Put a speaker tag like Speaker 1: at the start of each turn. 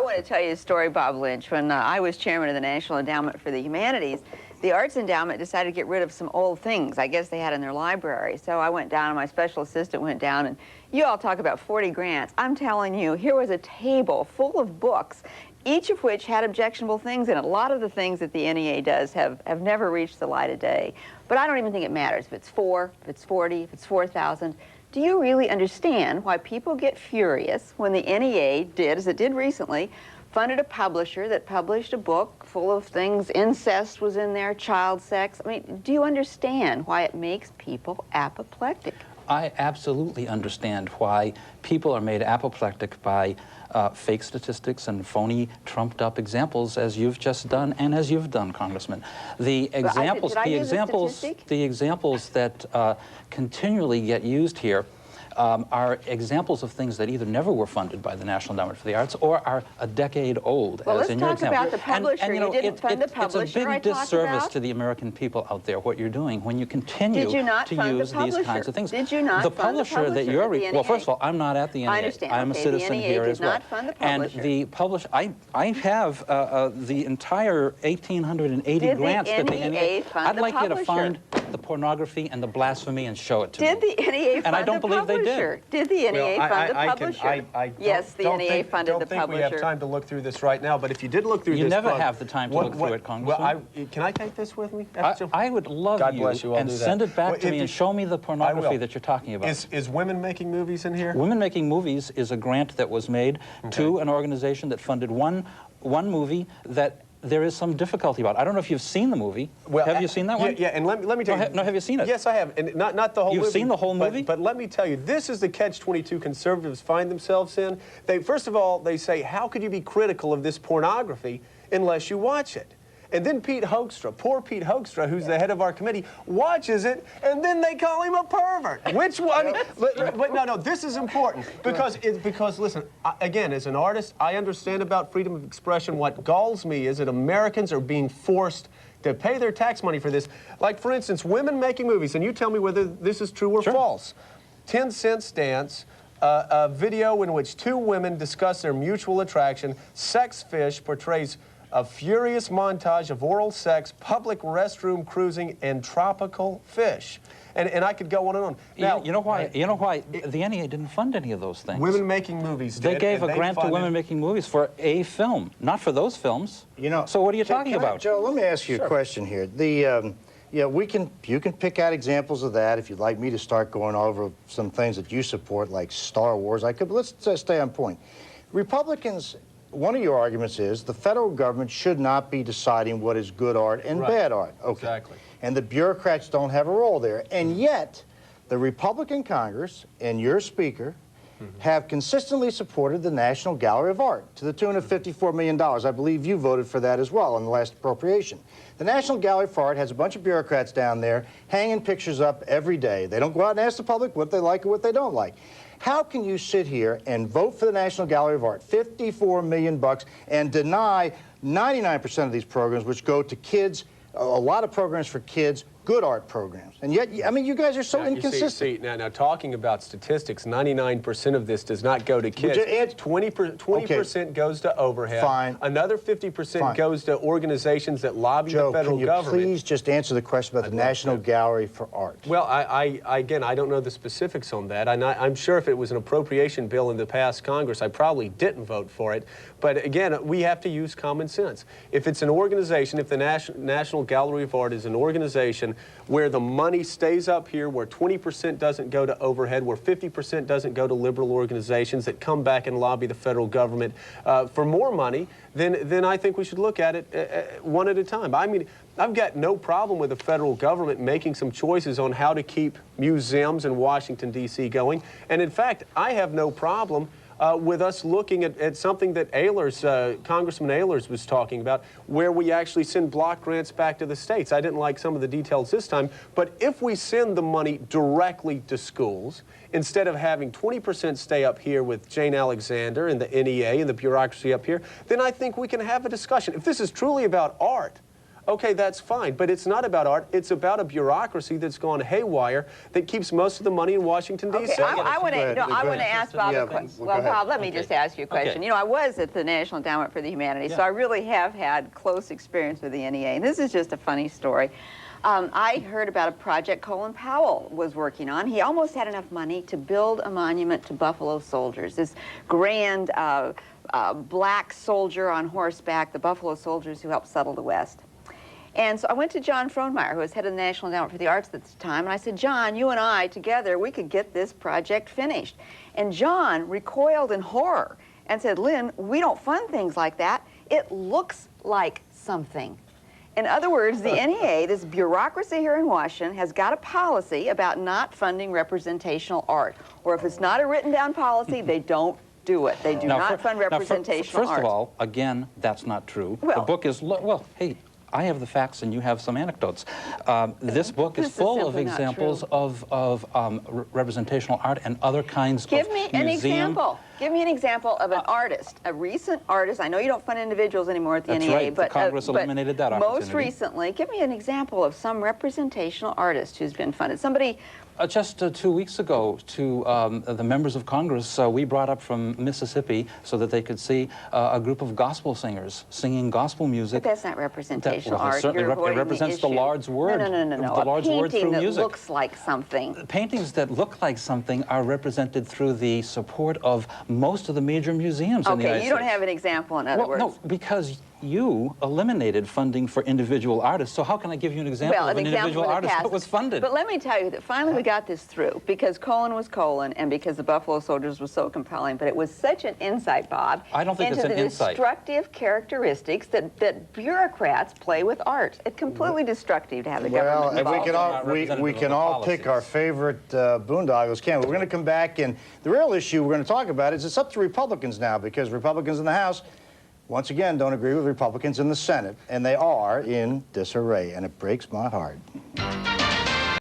Speaker 1: want to tell you a story, Bob Lynch. When I was chairman of the National Endowment for the Humanities, the Arts Endowment decided to get rid of some old things I guess they had in their library. So I went down, and my special assistant went down, and you all talk about 40 grants. I'm telling you, here was a table full of books, each of which had objectionable things in it. A lot of the things that the NEA does have never reached the light of day. But I don't even think it matters if it's 4, if it's 40, if it's 4,000. Do you really understand why people get furious when the NEA did, as it did recently, funded a publisher that published a book full of things, incest was in there, child sex? I mean, do you understand why it makes people apoplectic?
Speaker 2: I absolutely understand why people are made apoplectic by fake statistics and phony, trumped-up examples, as you've just done and as you've done, Congressman. The examples, the examples that continually get used here are examples of things that either never were funded by the National Endowment for the Arts or are a decade old.
Speaker 1: Well,
Speaker 2: as in your example.
Speaker 1: Let's talk about the publisher.
Speaker 2: And, you know,
Speaker 1: you didn't fund the publisher.
Speaker 2: It's a big disservice to the American people out there what you're doing when you continue to use these kinds of things.
Speaker 1: Did you not
Speaker 2: the
Speaker 1: fund the publisher
Speaker 2: that you're
Speaker 1: well,
Speaker 2: first of all, I'm not at the NEA.
Speaker 1: I understand.
Speaker 2: I'm a citizen here as well.
Speaker 1: The NEA did not fund the publisher.
Speaker 2: And the publisher, I have the entire 1,880 grants that the NEA. I'd like you to find the pornography and the blasphemy and show it to me.
Speaker 1: Did the NEA fund the publisher?
Speaker 2: And I don't believe they did.
Speaker 1: Did the NEA fund the publisher? Yes, the NEA funded the publisher.
Speaker 3: I don't think we have time to look through this right now, but if you did look through this
Speaker 2: You never have the time to look through it, Congressman.
Speaker 3: Well, can I take this with me?
Speaker 2: I would love you and send it back to me and show me the pornography that you're talking about.
Speaker 3: Is Women Making Movies in here?
Speaker 2: Women Making Movies is a grant that was made to an organization that funded one movie that there is some difficulty about. I don't know if you've seen the movie. Well, have you seen that one?
Speaker 3: Yeah, and let me tell you.
Speaker 2: No, have you seen it?
Speaker 3: Yes, I have, and not the whole movie.
Speaker 2: You've seen the whole movie?
Speaker 3: But let me tell you, this is the catch-22 conservatives find themselves in. First of all, they say, how could you be critical of this pornography unless you watch it? And then Pete Hoekstra, poor Pete Hoekstra, who's the head of our committee, watches it, and then they call him a pervert. Which one? But no, this is important because listen, again, as an artist, I understand about freedom of expression. What galls me is that Americans are being forced to pay their tax money for this. Like, for instance, Women Making Movies, and you tell me whether this is true or false. 10 Cents Dance. A video in which two women discuss their mutual attraction. Sex Fish portrays a furious montage of oral sex, public restroom cruising, and tropical fish. And I could go on and on. Now,
Speaker 2: you know why the NEA didn't fund any of those things?
Speaker 3: Women Making Movies did.
Speaker 2: They gave a grant to Women Making Movies for a film, not for those films.
Speaker 4: You know.
Speaker 2: So what are you talking about?
Speaker 4: Joe, let me ask you a question here. You can pick out examples of that if you'd like me to start going over some things that you support, like Star Wars. I could, but let's stay on point. Republicans, one of your arguments is the federal government should not be deciding what is good art and bad art. Okay.
Speaker 3: Exactly.
Speaker 4: And the bureaucrats don't have a role there. And yet, the Republican Congress and your Speaker have consistently supported the National Gallery of Art to the tune of $54 million. I believe you voted for that as well in the last appropriation. The National Gallery of Art has a bunch of bureaucrats down there hanging pictures up every day. They don't go out and ask the public what they like or what they don't like. How can you sit here and vote for the National Gallery of Art, $54 million, and deny 99% of these programs which go to kids, a lot of programs for kids, good art programs? And yet, I mean, you guys are so inconsistent.
Speaker 3: Now, talking about statistics, 99% of this does not go to kids. 20% goes to overhead.
Speaker 4: Fine.
Speaker 3: Another 50% goes to organizations that lobby the federal government.
Speaker 4: Joe, can you please just answer the question about the National Gallery for Art?
Speaker 3: Well, again, I don't know the specifics on that. I'm sure if it was an appropriation bill in the past Congress, I probably didn't vote for it. But again, we have to use common sense. If it's an organization, if the National Gallery of Art is an organization where the money stays up here, where 20% doesn't go to overhead, where 50% doesn't go to liberal organizations that come back and lobby the federal government for more money, then I think we should look at it one at a time. I mean, I've got no problem with the federal government making some choices on how to keep museums in Washington, D.C. going. And in fact, I have no problem with us looking at something that Congressman Ehlers was talking about, where we actually send block grants back to the states. I didn't like some of the details this time, but if we send the money directly to schools, instead of having 20% stay up here with Jane Alexander and the NEA and the bureaucracy up here, then I think we can have a discussion. If this is truly about art, okay, that's fine. But it's not about art. It's about a bureaucracy that's gone haywire that keeps most of the money in Washington, D.C.
Speaker 1: Okay, I want
Speaker 4: Go ahead.
Speaker 1: to ask Bob
Speaker 4: Yeah,
Speaker 1: a question.
Speaker 4: well,
Speaker 1: Well,
Speaker 4: go ahead.
Speaker 1: Bob, let me just ask you a question.
Speaker 2: Okay.
Speaker 1: You know, I was at the National Endowment for the Humanities, so
Speaker 2: Yeah.
Speaker 1: I really have had close experience with the NEA. And this is just a funny story. I heard about a project Colin Powell was working on. He almost had enough money to build a monument to Buffalo soldiers, this grand black soldier on horseback, the Buffalo soldiers who helped settle the West. And so I went to John Frohnmeyer, who was head of the National Endowment for the Arts at the time, and I said, John, you and I together, we could get this project finished. And John recoiled in horror and said, Lynn, we don't fund things like that. It looks like something. In other words, the NEA, this bureaucracy here in Washington, has got a policy about not funding representational art. Or if it's not a written down policy, they don't do it. They do not fund representational art.
Speaker 2: First of all, again, that's not true.
Speaker 1: Well,
Speaker 2: the book is, well, hey, I have the facts and you have some anecdotes. This book is
Speaker 1: This is
Speaker 2: full of
Speaker 1: simply not
Speaker 2: examples
Speaker 1: true.
Speaker 2: of representational art and other kinds
Speaker 1: Give
Speaker 2: of
Speaker 1: me an
Speaker 2: museum.
Speaker 1: example. Give me an example of an artist, a recent artist. I know you don't fund individuals anymore at the
Speaker 2: That's
Speaker 1: NEA,
Speaker 2: right.
Speaker 1: but
Speaker 2: Congress eliminated that
Speaker 1: most
Speaker 2: opportunity.
Speaker 1: recently, give me an example of some representational artist who's been funded. Somebody.
Speaker 2: Just 2 weeks ago, to the members of Congress, we brought up from Mississippi so that they could see a group of gospel singers singing gospel music.
Speaker 1: But that's not representational
Speaker 2: Well, it
Speaker 1: art.
Speaker 2: certainly
Speaker 1: You're avoiding
Speaker 2: it represents the
Speaker 1: issue.
Speaker 2: Lord's word.
Speaker 1: No.
Speaker 2: The Lord's word
Speaker 1: painting
Speaker 2: through
Speaker 1: that
Speaker 2: music.
Speaker 1: looks like something.
Speaker 2: Paintings that look like something are represented through the support of most of the major museums in the United
Speaker 1: Okay, you don't
Speaker 2: States.
Speaker 1: have an example, in other
Speaker 2: Well,
Speaker 1: words.
Speaker 2: no, because you eliminated funding for individual artists. So how can I give you an example
Speaker 1: Well,
Speaker 2: of an individual
Speaker 1: from the
Speaker 2: artist
Speaker 1: past.
Speaker 2: that was funded?
Speaker 1: But let me tell you that finally we got this through because Colin was Colin and because the Buffalo Soldiers was so compelling. But it was such an insight, Bob,
Speaker 2: I don't think
Speaker 1: into
Speaker 2: it's an
Speaker 1: the
Speaker 2: insight.
Speaker 1: destructive characteristics that bureaucrats play with art. It's completely destructive to have the
Speaker 4: Well,
Speaker 1: government
Speaker 4: and we
Speaker 1: involved.
Speaker 4: can
Speaker 2: Not
Speaker 4: all we
Speaker 2: representative
Speaker 4: can
Speaker 2: of the
Speaker 4: all pick our
Speaker 2: policies.
Speaker 4: favorite boondoggles, can we? We're going to come back, and the real issue we're going to talk about is it's up to Republicans now because Republicans in the House, once again, don't agree with Republicans in the Senate, and they are in disarray, and it breaks my heart.